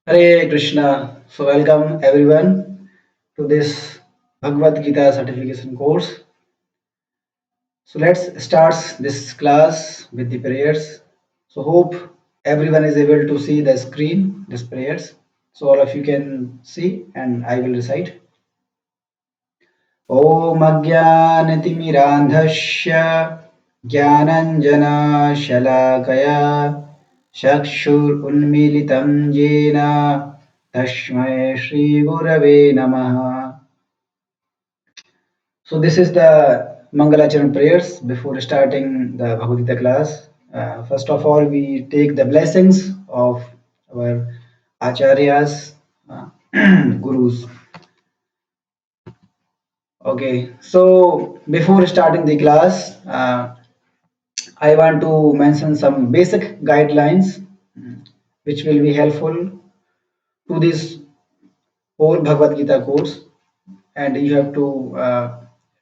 Hare Krishna. So, welcome everyone to this Bhagavad Gita certification course. So, let's start this class with the prayers. So, hope everyone is able to see the screen, these prayers. So, all of you can see, and I will recite. ॐ अज्ञानतिमिरान्धस्य ज्ञानञ्जनशलाकया चक्षुरुन्मीलितं येन तस्मै श्रीगुरवे नमः. So this is the Mangalacharan prayers before starting the Bhagavad Gita class. First of all, we take the blessings of our acharyas, gurus. Okay, so before starting the class, I want to mention some basic guidelines which will be helpful to this whole Bhagavad Gita course, and you have to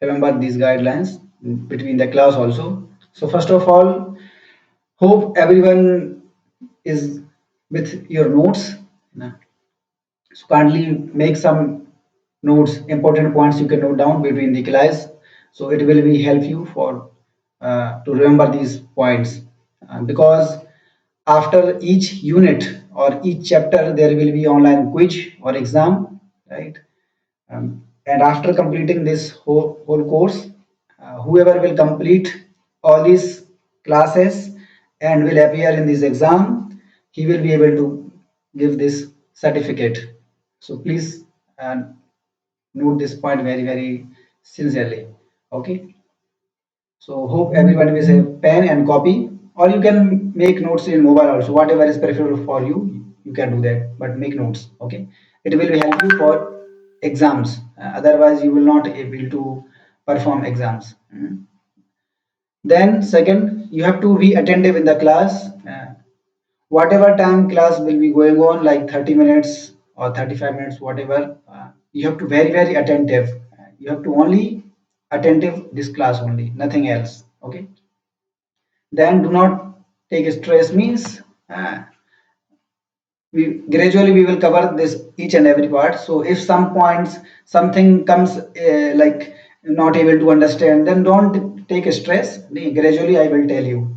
remember these guidelines between the class also. So first of all, hope everyone is with your notes. So kindly make some notes, important points you can note down between the class. So it will be help you for to remember these points because after each unit or each chapter there will be online quiz or exam, right? And after completing this whole course, whoever will complete all these classes and will appear in this exam, he will be able to give this certificate. So please uh, note this point very, very sincerely. Okay. So hope everyone will have pen and copy, or you can make notes in mobile also. Whatever is preferable for you, you can do that. But make notes. Okay. It will help you for exams. Otherwise, you will not able to perform exams. Then second, you have to be attentive in the class. Whatever time class will be going on, like 30 minutes or 35 minutes, whatever, you have to very attentive. You have to only attentive this class only, nothing else. Okay. Then do not take stress means we gradually we will cover this each and every part. So if some points something comes like not able to understand, then don't take stress. Gradually I will tell you.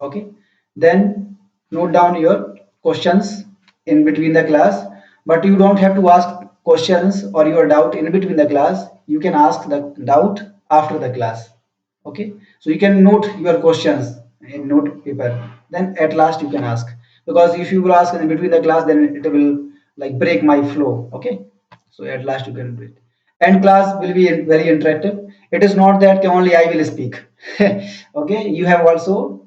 Okay, then note down your questions in between the class, but you don't have to ask questions or your doubt in between the class. You can ask the doubt after the class. Okay, so you can note your questions in note paper, then at last you can ask, because if you will ask in between the class, then it will like break my flow. Okay, so at last you can do it, and class will be very interactive. It is not that only I will speak. Okay, you have also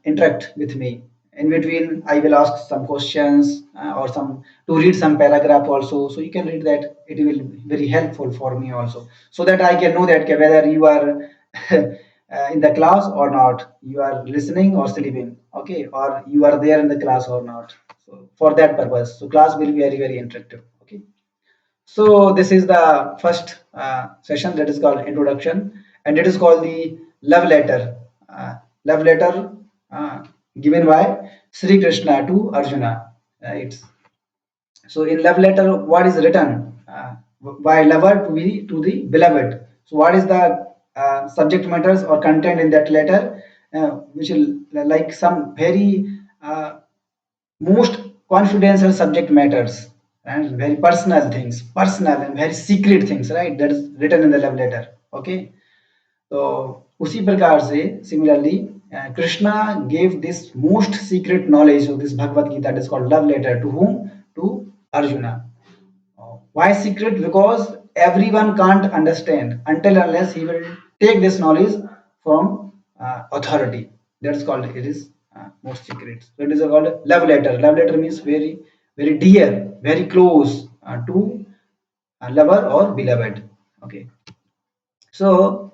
interact with me. In between, I will ask some questions or some to read some paragraph also. So you can read that. It will be very helpful for me also, so that I can know that okay, whether you are in the class or not, you are listening or sleeping, okay, or you are there in the class or not. So for that purpose, so class will be very interactive. Okay. So this is the first session, that is called introduction, and it is called the love letter. Love letter given by Sri Krishna to Arjuna. Right. So in love letter, what is written by lover to the beloved? So what is the subject matters or content in that letter, which will like some very most confidential subject matters and very personal things, personal and very secret things, right? That is written in the love letter. Okay. तो उसी प्रकार से similarly Krishna gave this most secret knowledge of this Bhagavad Gita, that is called love letter, to whom? To Arjuna. Why secret? Because everyone can't understand until unless he will take this knowledge from authority. That's called it is most secret. So it is called love letter. Love letter means very dear, very close to a lover or beloved. Okay. So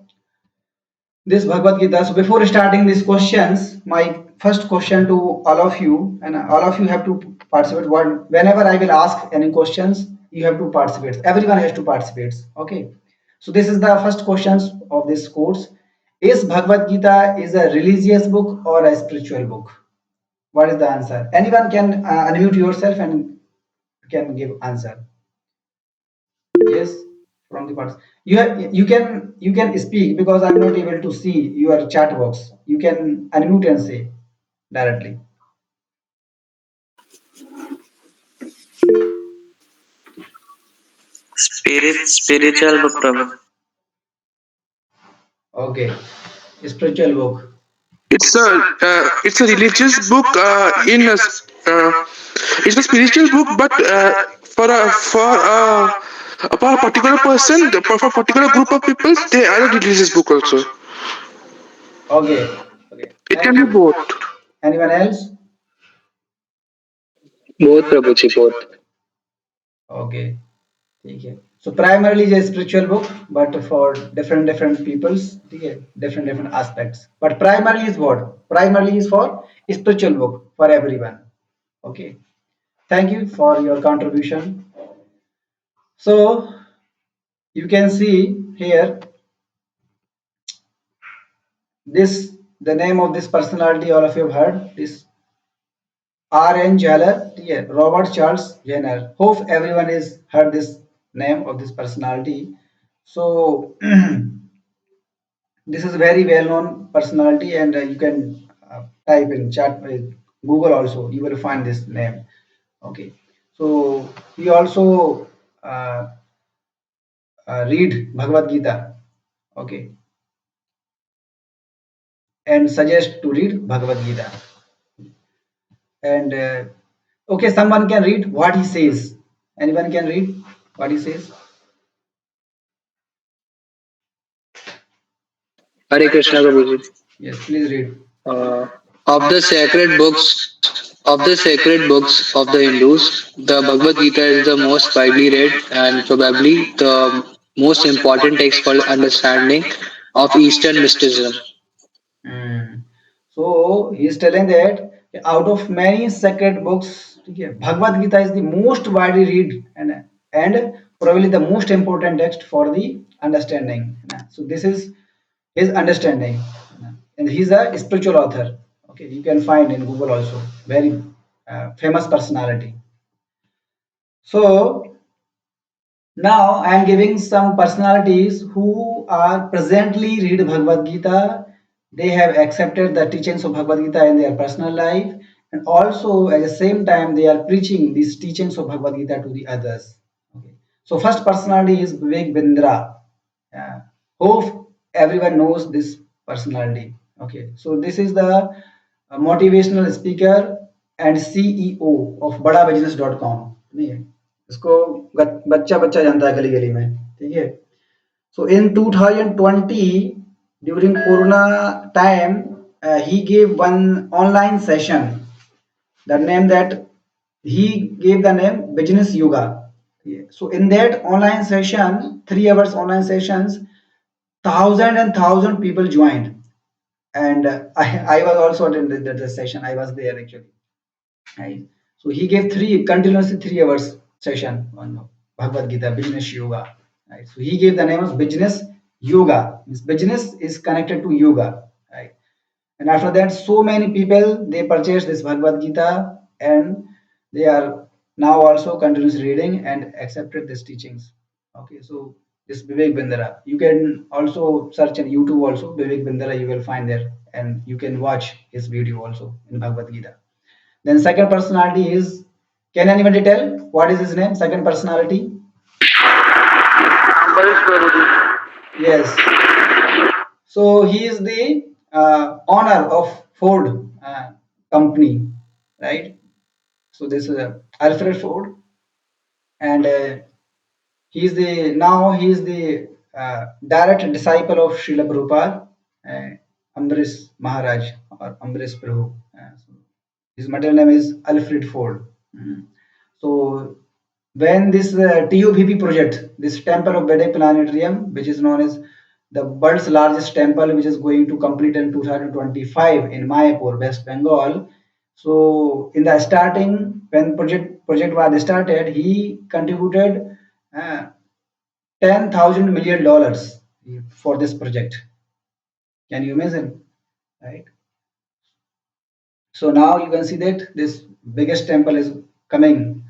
this Bhagavad Gita. So before starting these questions, my first question to all of you, and all of you have to participate. Whenever I will ask any questions, you have to participate. Everyone has to participate. Okay. So this is the first questions of this course. Is Bhagavad Gita is a religious book or a spiritual book? What is the answer? Anyone can unmute yourself and can give answer. Yes, from the parts. You can speak because I'm not able to see your chat box. You can unmute and say directly. Spiritual book, Prabhu. Okay, spiritual book. It's a religious book uh, it's a spiritual book, but for a particular person, for a particular group of people, they are a religious book also. Okay, okay. It Thank can be you. both. Anyone else? Both, Prabhuji, both. Okay. ठीक है. So primarily is a spiritual book, but for different peoples, ठीक है, different aspects. But primarily is what? Primarily is for spiritual book for everyone. Okay. Thank you for your contribution. So you can see here this the name of this personality all of you have heard this R.N. Jeller, yeah, Robert Charles Jenner. Hope everyone has heard this name of this personality. So this is a very well-known personality, and you can type in chat with Google also. You will find this name. Okay. So he also uh, read Bhagavad Gita. Okay, and suggest to read Bhagavad Gita. And okay, someone can read what he says. Anyone can read what he says? Hare Krishna, Prabhuji. Yes, please read. Uh, of the sacred books of the sacred books of the Hindus, the Bhagavad Gita is the most widely read and probably the most important text for understanding of Eastern mysticism. Hmm. So he is telling that out of many sacred books, okay, Bhagavad Gita is the most widely read and probably the most important text for the understanding. So this is his understanding, and he's a spiritual author. Okay, you can find in Google also very famous personality. So now I am giving some personalities who are presently read Bhagavad Gita. They have accepted the teachings of Bhagavad Gita in their personal life, and also at the same time they are preaching these teachings of Bhagavad Gita to the others. Okay. So first personality is Vivek Bindra. Yeah. Hope everyone knows this personality. Okay. So this is the motivational speaker and CEO of badabusiness.com. नहीं है इसको बच्चा बच्चा जानता है गली गली में ठीक है so in 2020 during corona time he gave one online session the name that he gave the name business yoga. Yeah. So in that online session 3 hours online sessions thousand and thousand people joined and I was also attended the session I was there actually. Right. So he gave continuously 3 hours session on Bhagavad Gita, business yoga. Right. So he gave the name of business yoga. Means business is connected to yoga. Right. And after that, so many people they purchased this Bhagavad Gita and they are now also continuously reading and accepted these teachings. Okay, so this Vivek Bindra. You can also search on YouTube also Vivek Bindra. You will find there, and you can watch his video also in Bhagavad Gita. Then second personality is, can anybody tell what is his name? Second personality? Yes. So he is the owner of Ford company, right? So this is Alfred Ford, and he is the direct disciple of Srila Prabhupada, Ambrish Maharaj or Ambrish Prabhu. So his middle name is Alfred Ford. Mhm. So when this TUVP project, this Temple of Vedic Planetarium, which is known as the world's largest temple, which is going to complete in 2025 in Mayapur, West Bengal. So in the starting, when project was started, he contributed uh, $10,000 million for this project. Can you imagine? Right? So now you can see that this biggest temple is coming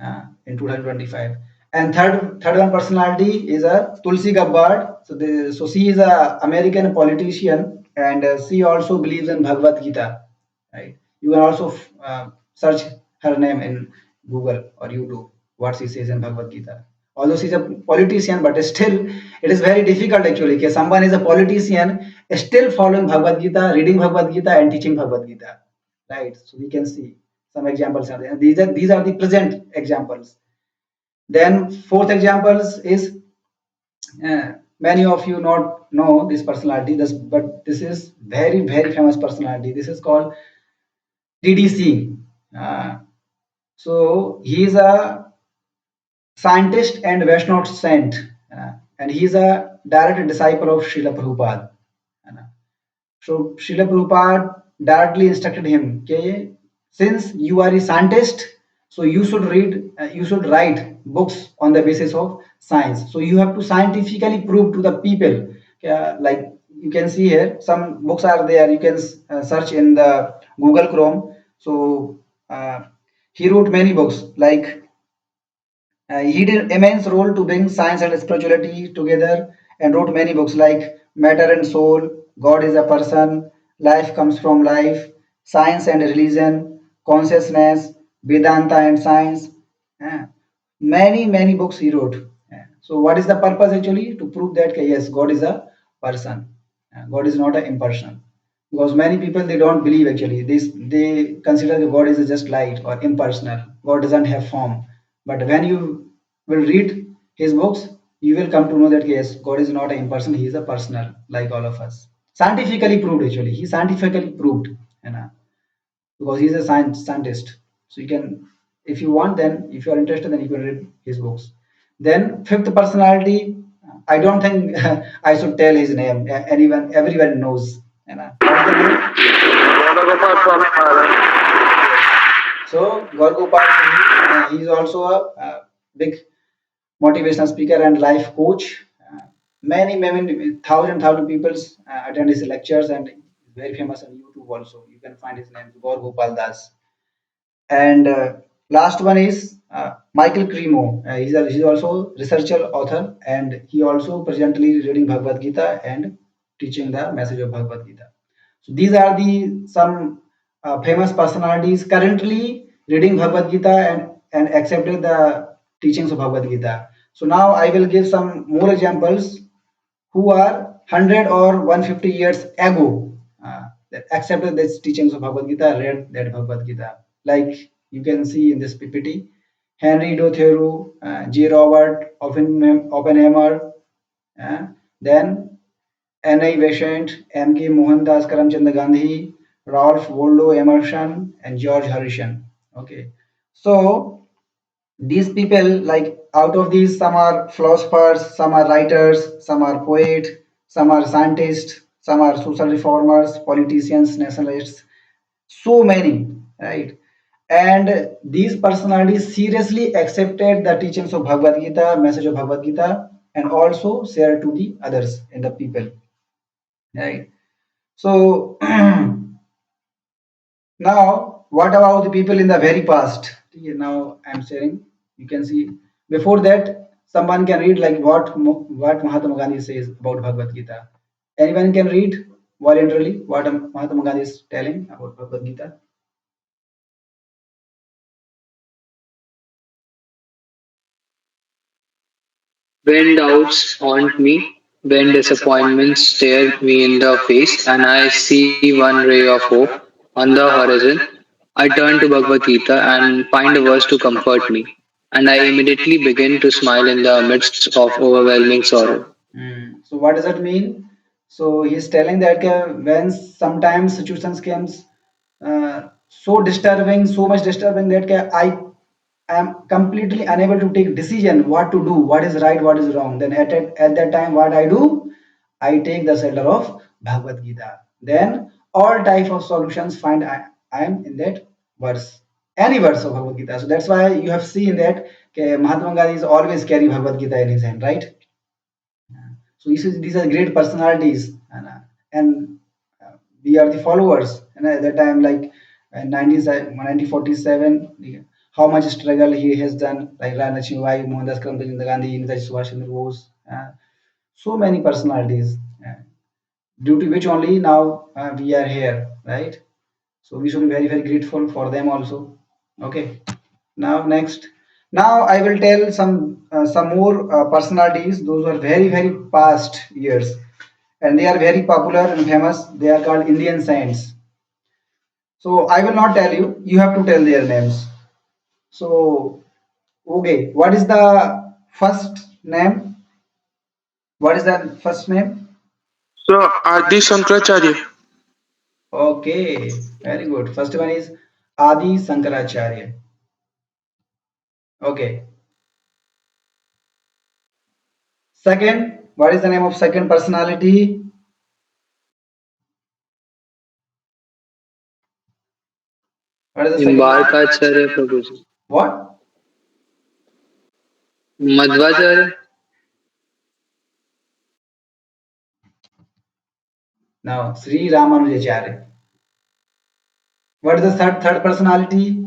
in 2025. And third one personality is a Tulsi Gabbard. So she is a American politician, and she also believes in Bhagavad Gita. Right? You can also search her name in Google or YouTube. What she says in Bhagavad Gita. Although she's a politician, but still it is very difficult actually. Okay, someone is a politician, still following Bhagavad Gita, reading Bhagavad Gita, and teaching Bhagavad Gita, right? So we can see some examples are there. These are the present examples. Then fourth examples is many of you not know this personality, but this is very famous personality. This is called DDC. Uh, so he is a scientist and Vaishnav saint, and he is a direct disciple of Srila Prabhupada. So Srila Prabhupada directly instructed him, okay, since you are a scientist, so you should write books on the basis of science. So you have to scientifically prove to the people. Like you can see here, some books are there. You can search in the Google Chrome. So he wrote many books like he did immense role to bring science and spirituality together and wrote many books like Matter and Soul, God is a Person, Life Comes from Life, Science and Religion, Consciousness, Vedanta and Science. Uh, many books he wrote. So what is the purpose actually? To prove that yes, God is a person. God is not an impersonal. Because many people they don't believe actually. They consider that God is just light or impersonal. God doesn't have form. But when you will read his books, you will come to know that yes, God is not an impersonal, he is a personal, like all of us. Scientifically proved actually. He scientifically proved. You know, because he's a scientist. So you can, if you want, then if you are interested, then you can read his books. Then fifth personality, I don't think I should tell his name. Anyone, everyone knows. You know. What is the name? So Gaurgopal Singh, he is also a big motivational speaker and life coach. Many thousand people attend his lectures and he's very famous on YouTube also. You can find his name, Gaur Gopal Das. And last one is Michael Cremo. He's also researcher, author, and he also presently reading Bhagavad Gita and teaching the message of Bhagavad Gita. So these are the some famous personalities currently reading Bhagavad Gita and accepted the teachings of Bhagavad Gita. So now I will give some more examples who are 100 or 150 years ago that accepted these teachings of Bhagavad Gita, read that Bhagavad Gita. Like you can see in this PPT, Henry Thoreau, J. Robert Oppenheimer, uh, then N.I. Besant, M.K. Mohandas Karamchand Gandhi, Ralph Waldo Emerson, and George Harrison. Okay, so these people, like out of these, some are philosophers, some are writers, some are poets, some are scientists, some are social reformers, politicians, nationalists, so many, right? And these personalities seriously accepted the teachings of Bhagavad Gita, message of Bhagavad Gita, and also shared to the others and the people, right? So now, what about the people in the very past? Okay, now I'm sharing. You can see before that, someone can read like what Mahatma Gandhi says about Bhagavad Gita. Anyone can read voluntarily what Mahatma Gandhi is telling about Bhagavad Gita. When doubts haunt me, when disappointments stare me in the face, and I see one ray of hope on the horizon, I turn to Bhagavad Gita and find a verse to comfort me. And I immediately begin to smile in the midst of overwhelming sorrow. So what does that mean? So he's telling that when sometimes situations comes so disturbing, so much disturbing that I am completely unable to take decision what to do, what is right, what is wrong. Then at that time, what I do, I take the shelter of Bhagavad Gita. Then all type of solutions find I am in that verse, any verse of Bhagavad Gita. So that's why you have seen that Mahatma Gandhi is always carry Bhagavad Gita in his hand, right? So these are great personalities, and we are the followers. And at that time, like And 1947, how much struggle he has done, like Rani Lachmibai, Mohandas Karamchand Gandhi, Netaji Subhash Chandra Bose, so many personalities, due to which only now we are here, right? So we should be very, very grateful for them also. Okay. Now next. Now I will tell some more personalities. Those were very, very past years, and they are very popular and famous. They are called Indian saints. So I will not tell you. You have to tell their names. So okay, what is the first name? What is the first name? So Adi Shankaracharya. Okay, very good. First one is Adi Sankaracharya. Okay. Second, what is the name of second personality? What is the second name? Nimbarkacharya Prabhuji. What? Madhvacharya. Now, Sri Ramanujacharya. What is the third personality?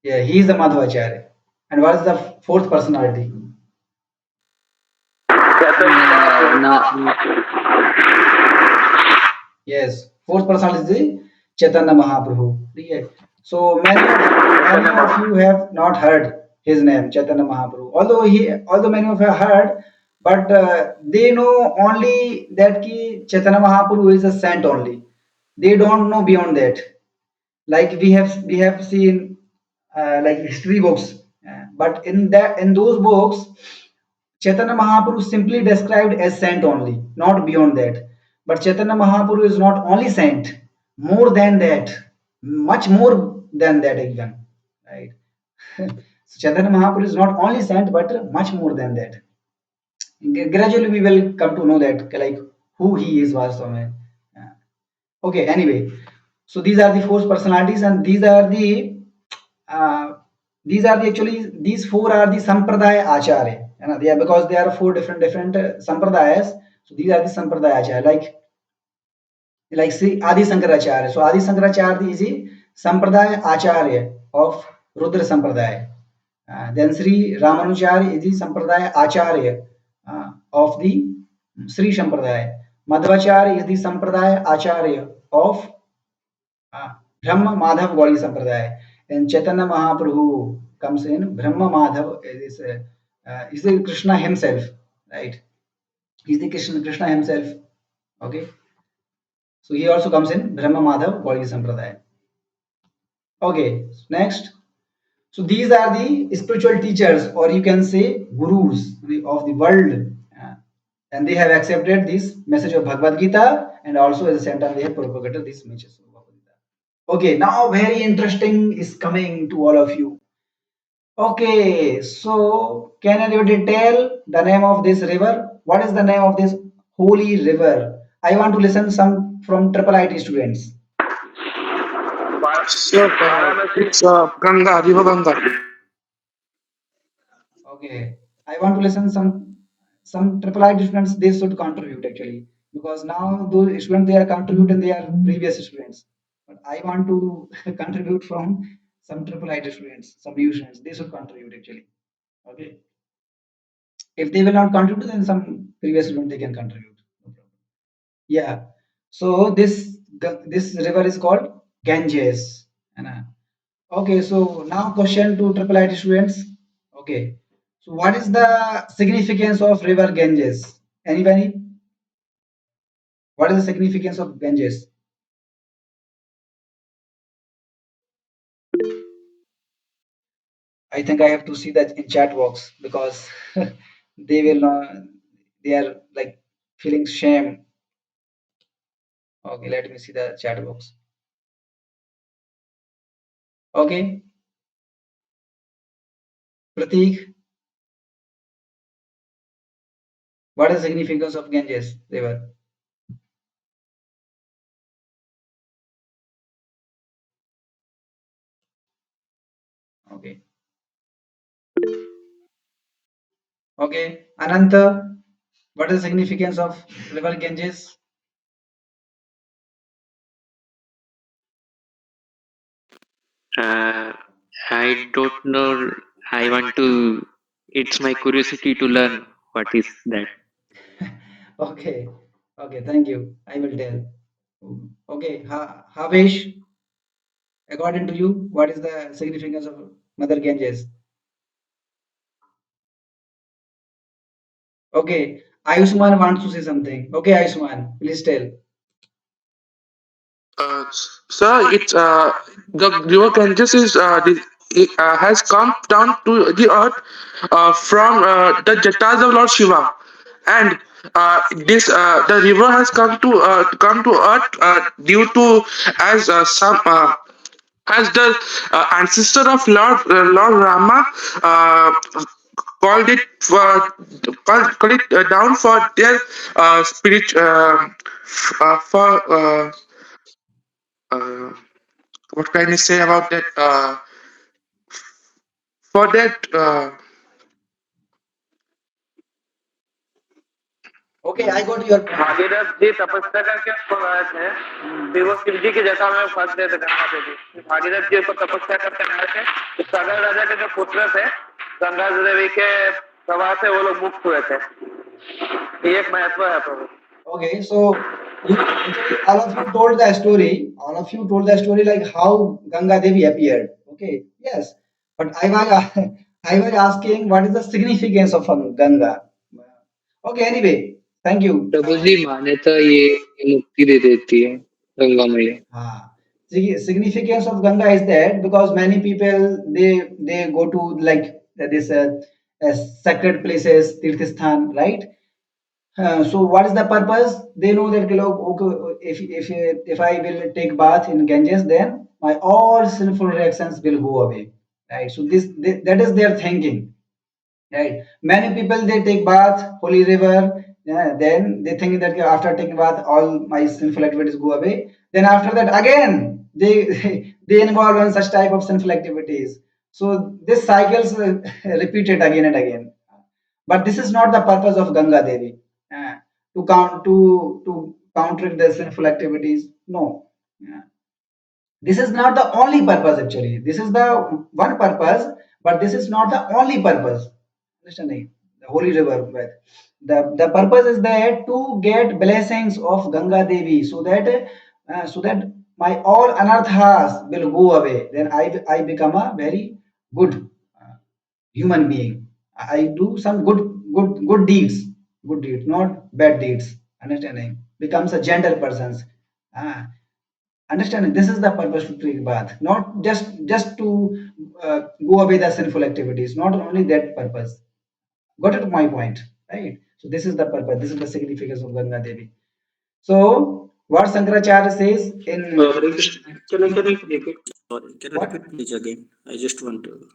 Yeah, he is the Madhvacharya. And what is the fourth personality? Na, Yes, fourth personality is the Chaitanya Mahaprabhu. Okay. So many of you have not heard his name, Chaitanya Mahaprabhu. Although many of you have heard, but they know only that ki Chaitanya Mahaprabhu is a saint only. They don't know beyond that. Like we have seen like history books, but in those books Chaitanya Mahaprabhu simply described as saint only, not beyond that. But Chaitanya Mahaprabhu is not only saint, more than that, much more than that even, right? So Chaitanya Mahaprabhu is not only saint, but much more than that. Gradually, we will come to know that, like who he is was. Okay, anyway, so these are the four personalities, and uh, these four are the sampradaya acharya. They are, because they are four different sampradayas. So these are the sampradaya acharya, like Sri Adi Sankaracharya. So Adi Sankaracharya is the sampradaya acharya of Rudra Sampradaya. Then Sri Ramanujarya is the sampradaya acharya of the Sri Sampradaya. Madhvacharya is the sampradaya acharya of Brahma Madhav Gaudi Sampradaya. And Chaitanya Mahaprabhu comes in Brahma Madhav, is the Krishna himself, right? He's the Krishna himself. Okay. So he also comes in Brahma Madhav Gaudi Sampradaya. Okay. Next. So these are the spiritual teachers, or you can say gurus of the world. And they have accepted this message of Bhagavad Gita, and also at the same time they have propagated this message of Bhagavad Gita. Okay, now very interesting is coming to all of you. Okay, so can anybody tell the name of this river? What is the name of this holy river? I want to listen some from triple IT students. So it's Ganga, River Ganga. Okay, I want to listen some triple IT students. They should contribute actually, because now those students they are contributing, they are previous students. But I want to contribute from some triple IT students, some new students. They should contribute actually. Okay, if they will not contribute, then some previous student they can contribute. No problem. Yeah. So this river is called Ganges. And, okay. So now question to triple IT students. Okay. So what is the significance of river Ganges? Anybody? What is the significance of Ganges? I think I have to see that in chat box, because they will not. They are like feeling shame. Okay. Let me see the chat box. Okay. Pratik, what is the significance of Ganges river? Okay. Okay. Ananta, what is the significance of river Ganges? I don't know. I want to. It's my curiosity to learn what is that. Okay, okay, thank you. I will tell. Okay, Havesh, according to you, what is the significance of Mother Ganges? Okay, Ayushman wants to say something. Okay, Ayushman, please tell. Uh, Sir, it's the river Ganges is has come down to the earth from the jatas of Lord Shiva, and this the river has come to earth due to as some as the ancestor of Lord Rama uh, called it called it down for their spirit for uh, what can I say about that? For that, Okay, I got your point. Bhagirath जी तपस्या करके ऊपर आए थे। फिर वो शिव जी की जटा में फंस गए थे गंगा पे भी। फिर भागीरथ जी को तपस्या करके आए थे। तो सगर राजा के जो पुत्र थे गंगा देवी के प्रवाह से वो लोग मुक्त हुए थे। ये एक महत्व है प्रभु। Okay, so you actually all of you told the story. All of you told the story like how Ganga Devi appeared. Okay, yes, but I was I was asking what is the significance of Ganga. Okay, anyway, thank you. प्रभु जी मान्यता ये मुक्ति दे देती है गंगा मैया. Significance of Ganga is that because many people they go to like this sacred places, Tirthistan, right? So what is the purpose? They know that okay, if I will take bath in Ganges, then my all sinful reactions will go away, right? So that is their thinking, right? Many people they take bath, holy river, yeah, then they think that after taking bath, all my sinful activities go away. Then after that, again they they involve in such type of sinful activities. So this cycles repeated again and again. But this is not the purpose of Ganga Devi uh, to counteract the sinful activities. No. Yeah. This is not the only purpose actually. This is the one purpose, but this is not the only purpose. Understanding the holy river. The purpose is that to get blessings of Ganga Devi so that my all anarthas will go away. Then I become a very good uh, human being. I do some good deeds, not bad deeds. Understanding becomes a gentle person. Ah, understanding this is the purpose to take bath, not just to go away the sinful activities. Not only that purpose. Got it my point, right? So this is the purpose. This is the significance of Ganga Devi. So what Shankaracharya says in Hare Krishna. Can I repeat? Sorry, can I what? repeat please again? I just want to.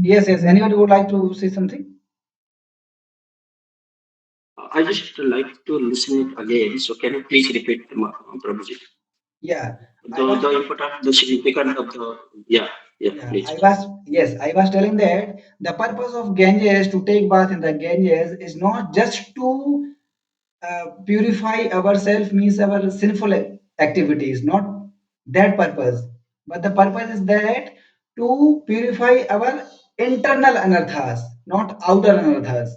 Yes. Anybody would like to say something? I just like to listen it again. So can you please repeat, Prabhuji? Yeah, I was. The important, the significance of the yeah, yeah, Yeah, please. I was telling that the purpose of Ganges to take bath in the Ganges is not just to purify ourselves, means our sinful activities, not that purpose. But the purpose is that to purify our internal anarthas, not outer anarthas.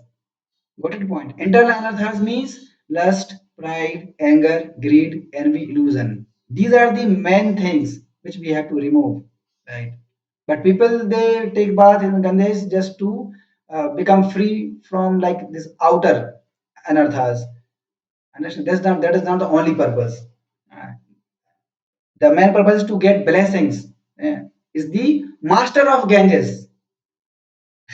Got it point? Internal anarthas means lust, pride, anger, greed, envy, illusion. These are the main things which we have to remove, right? But people they take bath in Ganges just to become free from like this outer anarthas. Understand? That is not the only purpose. Uh, the main purpose is to get blessings. Is the master of Ganges.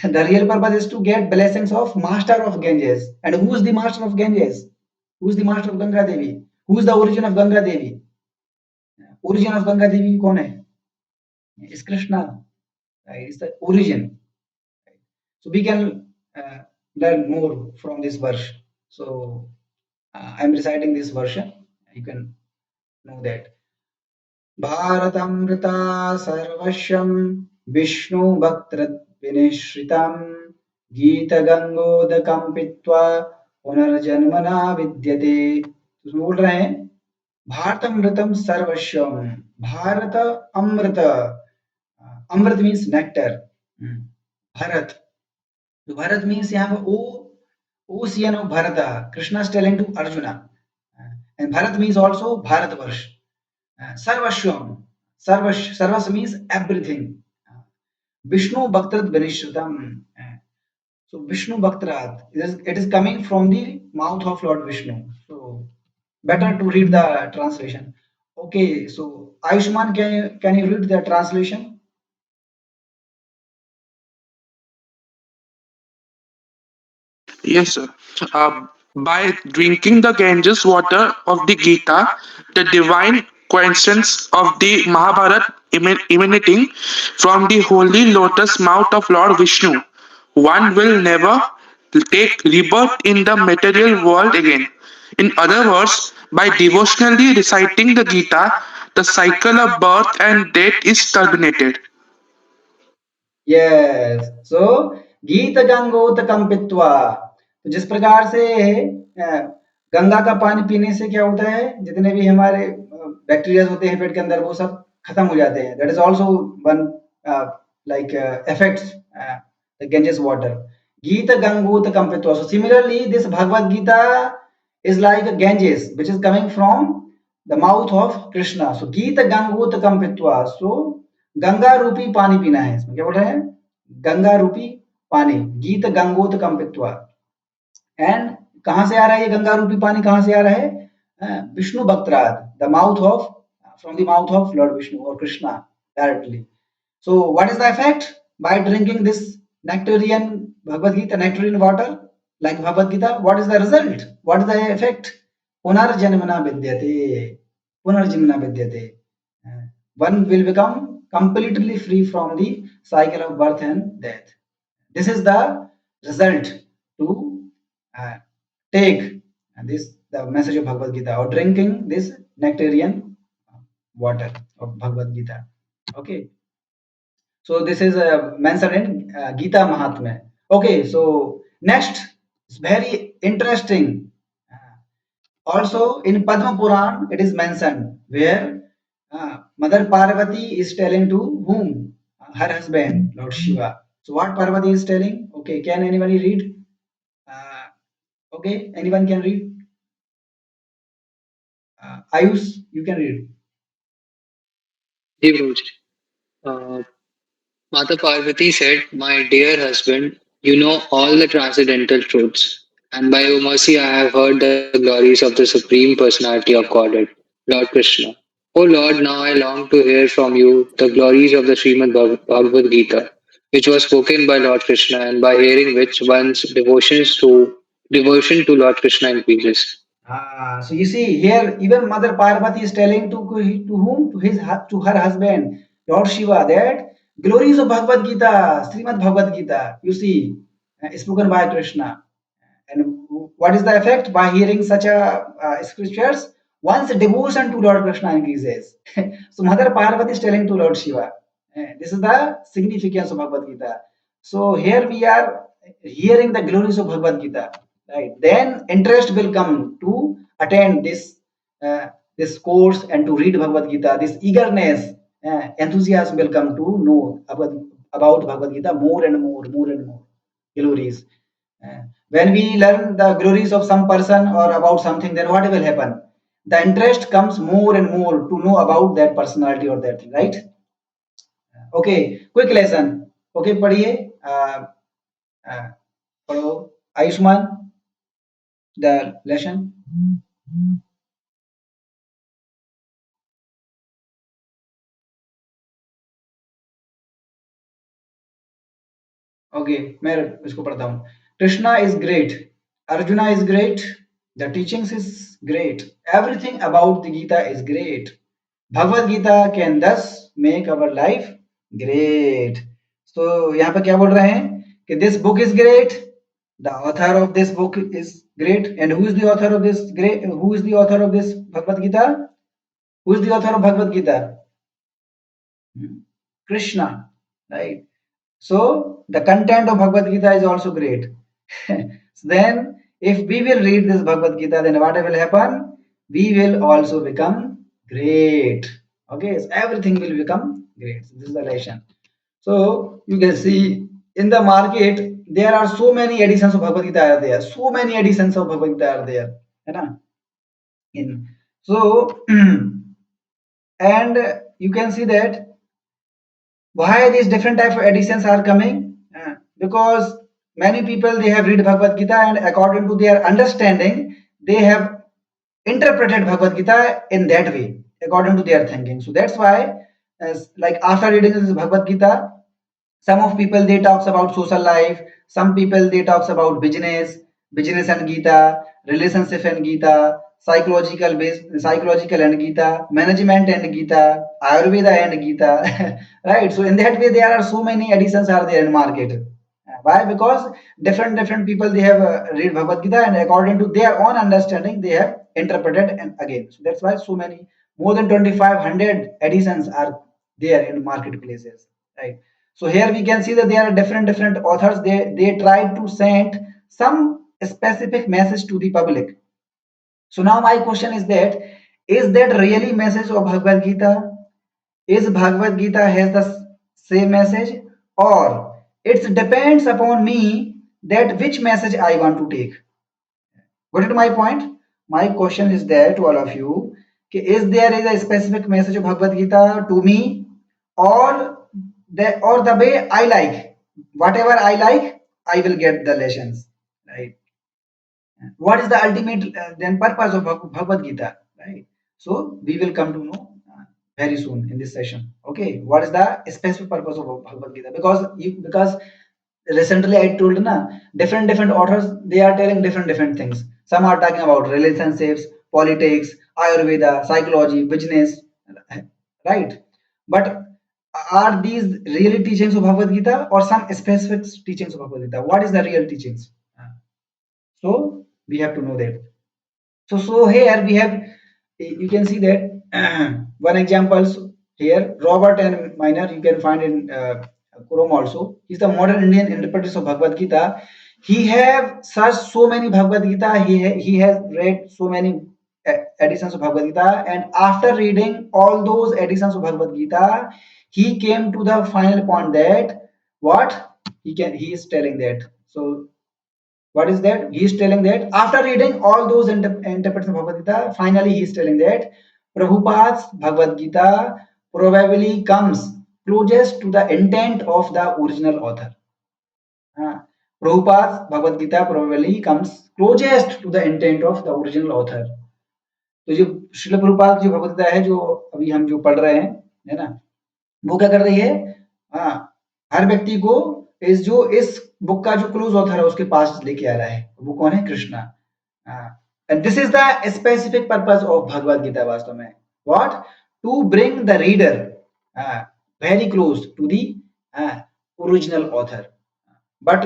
The real purpose is to get blessings of master of Ganges. And who is the master of Ganges? Who is the master of Ganga Devi? Who is the origin of Ganga Devi? Origin of Ganga Devi कौन है? Is Krishna. Right? It's the origin. So we can learn more from this verse. So I'm reciting this version. You can know that. भारतमृता सर्वस्वं विष्णुभक्तृद्विनिश्रितं गीतगंगोदकं पीत्वा पुनर्जन्म न विद्यते तो बोल रहे हैं भारत अमृतम सर्वस्वम भारत अमृत Amrit means nectar. Hmm. Bharat. So Bharat means यहाँ पे ocean of Bharata. Krishna is telling to Arjuna. And Bharat means also Bharatvarsh. Sarvashwam. Sarvas means everything. Vishnu Bhaktrat Vinishritam. So Vishnu Bhaktrat. It is coming from the mouth of Lord Vishnu. So better to read the translation. Okay, so Ayushman, can you read the translation? Yes, sir. By drinking the Ganges water of the Gita, the divine quintessence of the Mahabharata emanating from the holy lotus mouth of Lord Vishnu, one will never take rebirth in the material world again. In other words, by devotionally reciting the Gita, the cycle of birth and death is terminated. Yes so गीत गंगोत कंपित्वा तो जिस प्रकार से गंगा का पानी पीने से क्या होता है जितने भी हमारे बैक्टीरिया होते हैं पेट के अंदर वो सब खत्म हो जाते हैं that is also one like effects the Ganges water गीत गंगोत कंपित्वा so similarly this Bhagavad Gita is like a Ganges which is coming from the mouth of Krishna. So Gita Gangot Kampitva. So Ganga रूपी पानी पीना है इसमें क्या बोल रहे हैं गंगा रूपी पानी गीत गंगोत कंपित्वा एंड कहां से आ रहा है ये गंगा रूपी पानी कहां से आ रहा है Vishnu Bhaktaraj the mouth of from the mouth of lord Vishnu और Krishna directly so what is the effect by drinking this nectarian bhagavad gita nectarian water like bhagavad gita what is the result what is the effect punarjanmana vidyate punarjanmana vidyate Uh, one will become completely free from the cycle of birth and death. This is the result to uh, take this the message of Bhagavad Gita or drinking this nectarian water of Bhagavad Gita. Okay, so this is mentioned in Gita Mahatmya. Okay, so next is very interesting. Also in Padma Puran, it is mentioned where Mother Parvati is telling to whom? Her husband, Lord Shiva. So what Parvati is telling? Okay, can anybody read? Uh, okay, anyone can read? Ayush, you can read. Ji Guruji. Uh, Mata Parvati said, "My dear husband, you know all the transcendental truths, and by your mercy I have heard the glories of the Supreme Personality of Godhead, Lord Krishna. O Lord, now I long to hear from you the glories of the Srimad Bhagavad Gita, which was spoken by Lord Krishna, and by hearing which one's devotion to Lord Krishna increases." So you see here, even Mother Parvati is telling to whom? To her husband, Lord Shiva, that glories of Bhagavad Gita, Srimad Bhagavad Gita. You see, spoken by Krishna. And what is the effect by hearing such a scriptures? One's devotion to Lord Krishna increases. So Mother Parvati is telling to Lord Shiva. This is the significance of Bhagavad Gita. So here we are hearing the glories of Bhagavad Gita, right? Then interest will come to attend uh, this course and to read Bhagavad Gita. This eagerness, enthusiasm will come to know about Bhagavad Gita more and more glories. When we learn the glories of some person or about something, then what will happen? The interest comes more and more to know about that personality or that thing, right? Okay, quick lesson. Okay, पढ़िए पढ़ो Ayushman the lesson. Okay, मैं इसको पढ़ता हूँ. Krishna is great. Arjuna is great. The teachings is great. Everything about the Gita is great. Bhagavad Gita can thus make our life great. So यहाँ पे क्या बोल रहे हैं कि this book is great. The author of this book is great. And who is the author of this great? Who is the author of this Bhagavad Gita? Who is the author of Bhagavad Gita? Krishna, right? So the content of Bhagavad Gita is also great. So then, if we will read this Bhagavad Gita, then what will happen? We will also become great. Okay, so everything will become great. So this is the lesson. So you can see in the market there are so many editions of Bhagavad Gita are there. So many editions of Bhagavad Gita are there. है ना? In so and you can see that why these different type of editions are coming. Because many people they have read Bhagavad Gita and according to their understanding they have interpreted Bhagavad Gita in that way according to their thinking. So that's why, as like after reading this Bhagavad Gita, some of people they talks about social life, some people they talks about business and Gita, relationship and Gita, psychological and Gita, management and Gita, Ayurveda and Gita. Right, so in that way there are so many editions are there in market. Why? Because different people they have read Bhagavad Gita and according to their own understanding they have interpreted and again. So that's why so many more than 2500 editions are there in marketplaces. Right. So here we can see that there are different authors. They try to send some specific message to the public. So now my question is that really message of Bhagavad Gita? Is Bhagavad Gita has the same message or it depends upon me that which message I want to take? Got it my point? My question is there to all of you. Is there is a specific message of Bhagavad Gita to me or the way I like? Whatever I like, I will get the lessons. Right? What is the ultimate then purpose of Bhagavad Gita, right? So we will come to know very soon in this session. Okay, what is the specific purpose of Bhagavad Gita? Because recently I told na different authors they are telling different things. Some are talking about relationships, politics, Ayurveda, psychology, business, right? But are these really teachings of Bhagavad Gita or some specific teachings of Bhagavad Gita? What is the real teachings? So we have to know that. So here we have, you can see that one example here, Robert and Minor, you can find in Chrome also. He's the modern Indian interpreter of Bhagavad Gita. He have searched so many Bhagavad Gita. He has read so many editions of Bhagavad Gita, and after reading all those editions of Bhagavad Gita, he came to the final point that what he is telling that. So what is that? He is telling that after reading all those interpretations of Bhagavad Gita, finally he is telling that Prabhupada's Bhagavad Gita probably comes closest to the intent of the original author. Prabhupada's Bhagavad Gita probably comes closest to the intent of the original author. तो जो श्रील प्रभुपाद जो भगवत गीता है जो अभी हम जो पढ़ रहे हैं है ना वो क्या कर रही है हाँ हर व्यक्ति को इस बुक का जो क्लोज ऑथर है उसके पास लेके आ रहा है वो कौन है Krishna and this is the specific purpose of Bhagavad Gita वास्तव में what to bring the reader very close to the original author but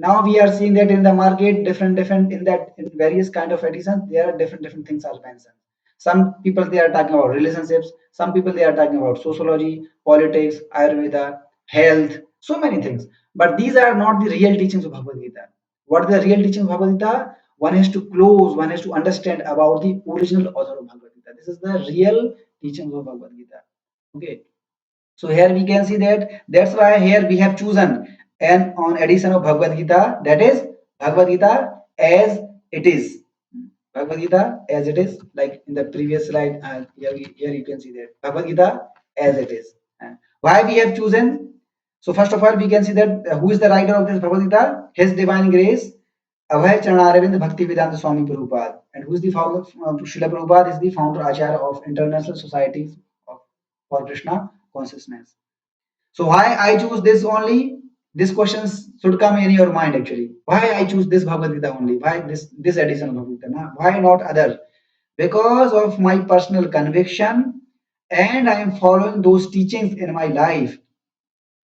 now we are seeing that in the market different in various kind of editions there are different things are mentioned. Some people they are talking about relationships, some people they are talking about sociology, politics, Ayurveda, health, so many things, but these are not the real teachings of Bhagavad Gita. What is the real teaching of Bhagavad Gita? One has to understand about the original author of Bhagavad Gita. This is the real teachings of Bhagavad Gita. Okay, so here we can see that that's why here we have chosen an on edition of Bhagavad Gita, that is Bhagavad Gita as it is. Bhagavad Gita as it is, like in the previous slide, here you can see that Bhagavad Gita as it is. Why we have chosen? So first of all, we can see that who is the writer of this Bhagavad Gita? His Divine Grace, Abhay Charanaravindra Bhakti Vedanta Swami Prabhupada. And who is the founder? Srila Prabhupada is the founder Acharya of International Society for Krishna Consciousness. So why I choose this only? These questions should come in your mind actually. Why I choose this Bhagavad Gita only? Why this edition of Bhagavad Gita? Why not other? Because of my personal conviction, and I am following those teachings in my life.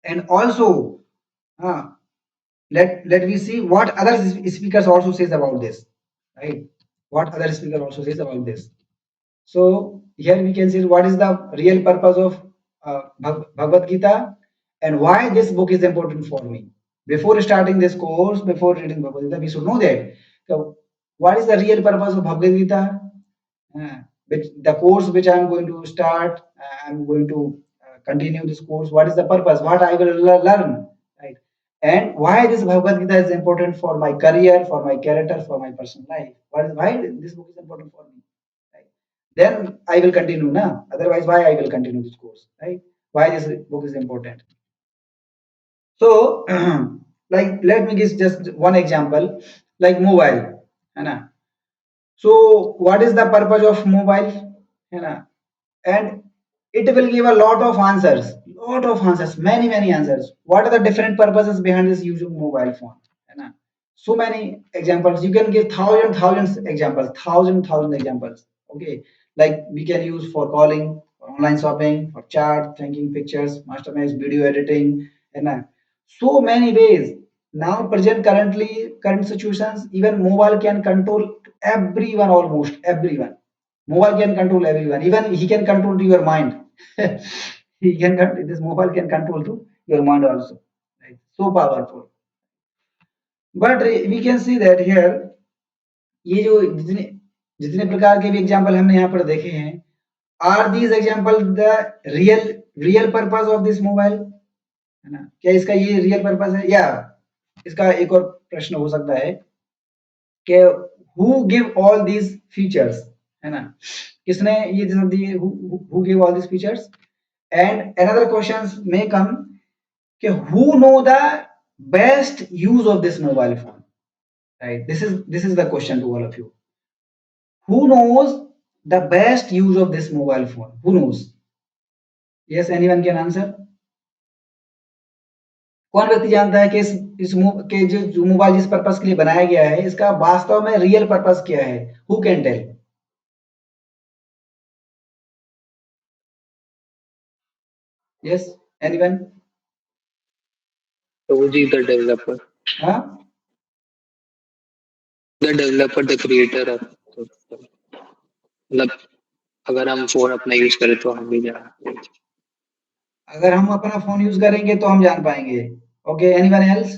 And also, uh, let me see what other speakers also says about this, right? What other speaker also says about this. So here we can see what is the real purpose of Bhagavad Gita and why this book is important for me. Before starting this course, before reading Bhagavad Gita, we should know that. So what is the real purpose of Bhagavad Gita? Which the course which I am going to start, I am going to continue this course? What is the purpose? What I will learn, right? And why this Bhagavad Gita is important for my career, for my character, for my personal life? What is why this book is important for me? Right? Then I will continue now. Otherwise, why I will continue this course? Right? Why this book is important? So, like, let me give just one example, like mobile. है ना? So, what is the purpose of mobile? है ना? And it will give a lot of answers, many answers. What are the different purposes behind this using mobile phone? है ना? So many examples. You can give thousands examples, thousand examples. Okay, like we can use for calling, for online shopping, for chat, thinking pictures, mastermind video editing, and so many ways. Now, current situations, even mobile can control everyone, almost everyone. Mobile can control everyone. Even he can control your mind. This mobile can control to your mind also. Right? So powerful. But we can see that here, ये जो जितने जितने प्रकार के भी example हमने यहाँ पर देखे हैं, are these example the real real purpose of this mobile? है ना? क्या इसका ये रियल पर्पज है? या इसका एक और प्रश्न हो सकता है कि who give all these features? है ना? किसने ये सब दिए? Who give all these features? And another questions may come कि who know the best use of this mobile phone? Right, this is the question to all of you. Who knows the best use of this mobile phone? Who knows? Yes, anyone can answer. कौन व्यक्ति जानता है कि के जो mobile जिस purpose के लिए बनाया गया है, इसका वास्तव में रियल पर्पस क्या है? Who can tell? Yes, anyone? Prabhuji, the developer, हाँ, the creator of मतलब अगर हम फोन अपना यूज करें तो हम भी जान अगर हम अपना फोन यूज करेंगे तो हम जान पाएंगे. Okay, anyone else?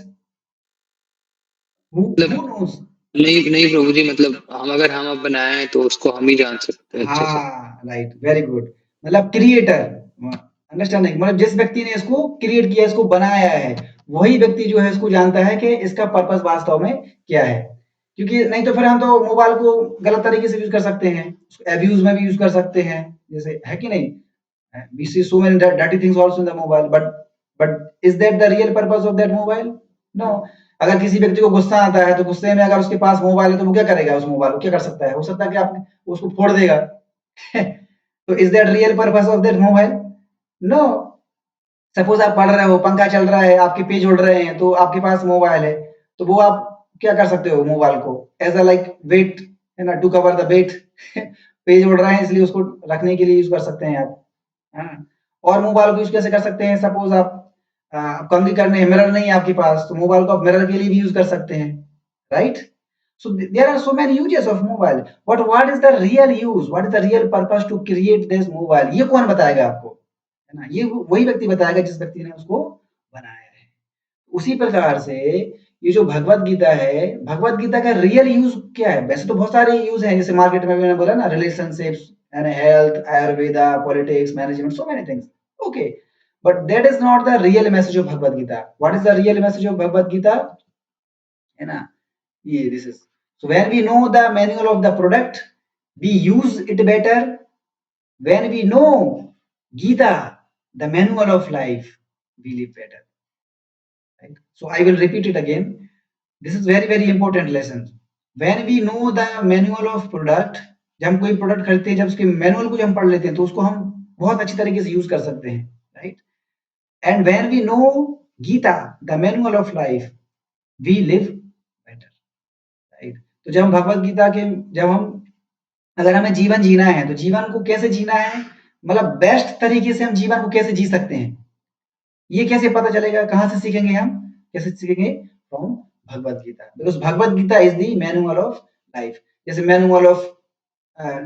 हु मतलब नोज? नहीं नहीं प्रभु जी मतलब हम अब बनाए हैं तो उसको हम ही जान सकते हैं अच्छे से हाँ, राइट, वेरी गुड. मतलब क्रिएटर, अंडरस्टैंडिंग, मतलब जिस व्यक्ति ने इसको क्रिएट किया, इसको बनाया है, वही व्यक्ति जो है इसको जानता है कि इसका पर्पस वास्तव में क्या है. क्योंकि नहीं तो फिर हम तो मोबाइल को गलत तरीके से यूज कर सकते हैं, एब्यूज में भी यूज कर सकते हैं, जैसे है कि नहीं? We see so many dirty things also in the mobile, but is that the real purpose of that mobile? No. अगर किसी व्यक्ति को गुस्सा आता है तो गुस्से में अगर उसके पास मोबाइल है तो वो क्या करेगा? उस मोबाइल को क्या कर सकता है? हो सकता है कि आप उसको फोड़ देगा. तो is that real purpose of that mobile? No. Suppose आप पढ़ रहे हो, पंखा चल रहा है, आपके पेज उड़ रहे हैं, तो आपके पास मोबाइल है, तो वो आप क्या कर सकते हो मोबाइल को? एज अ लाइक वेट, है ना, to cover the weight. Page उड़ रहे हैं इसलिए उसको रखने के लिए यूज कर सकते हैं आप. हाँ. और मोबाइल को यूज कैसे कर सकते हैं? सपोज आप कंघी करने, मिरर नहीं है आपके पास, तो मोबाइल को आप मिरर के लिए भी यूज कर सकते हैं, right? So there are so many uses of mobile, but what is the real use? What is the real purpose to create this mobile? ये कौन बताएगा आपको? है ना? ये वही व्यक्ति बताएगा जिस व्यक्ति ने उसको बनाया है. उसी प्रकार से ये जो भगवत गीता है, भगवत गीता का रियल यूज क्या है? वैसे तो बहुत सारे यूज हैं, जैसे मार्केट में मैंने बोला ना, relationships and health, Ayurveda, politics, management, so many things. Okay, but that is not the real message of Bhagavad Gita. What is the real message of Bhagavad Gita? है ना? ये this is. So when we know the manual of the product, we use it better. When we know Gita, the manual of life, we live better. Right? So I will repeat it again. This is very important lesson. When we know the manual of product, जब हम कोई product खरीदते हैं, जब उसके manual को जब हम पढ़ लेते हैं तो उसको हम बहुत अच्छी तरीके से यूज कर सकते हैं, right? And when we know Gita, the manual of life, we live better, right? तो जब हम भगवत गीता के, जब हम, अगर हमें जीवन जीना है तो जीवन को कैसे जीना है, मतलब बेस्ट तरीके से हम जीवन को कैसे जी सकते हैं, ये कैसे पता चलेगा? कहाँ से सीखेंगे हम? कैसे सीखेंगे? From Bhagavad Gita, because Bhagavad Gita is the manual of life. जैसे manual of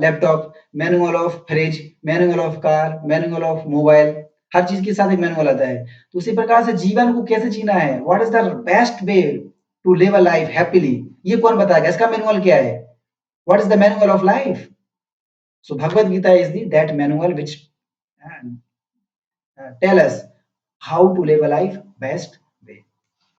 laptop, manual of fridge, manual of car, manual of mobile, हर चीज के साथ एक मैनुअल आता है. तो उसी प्रकार से जीवन को कैसे जीना है, what is the best way to live a life happily, ये कौन बताएगा? इसका मैनुअल क्या है? What is the manual of life? So Bhagavad Gita is the that manual which tell us how to live a life best.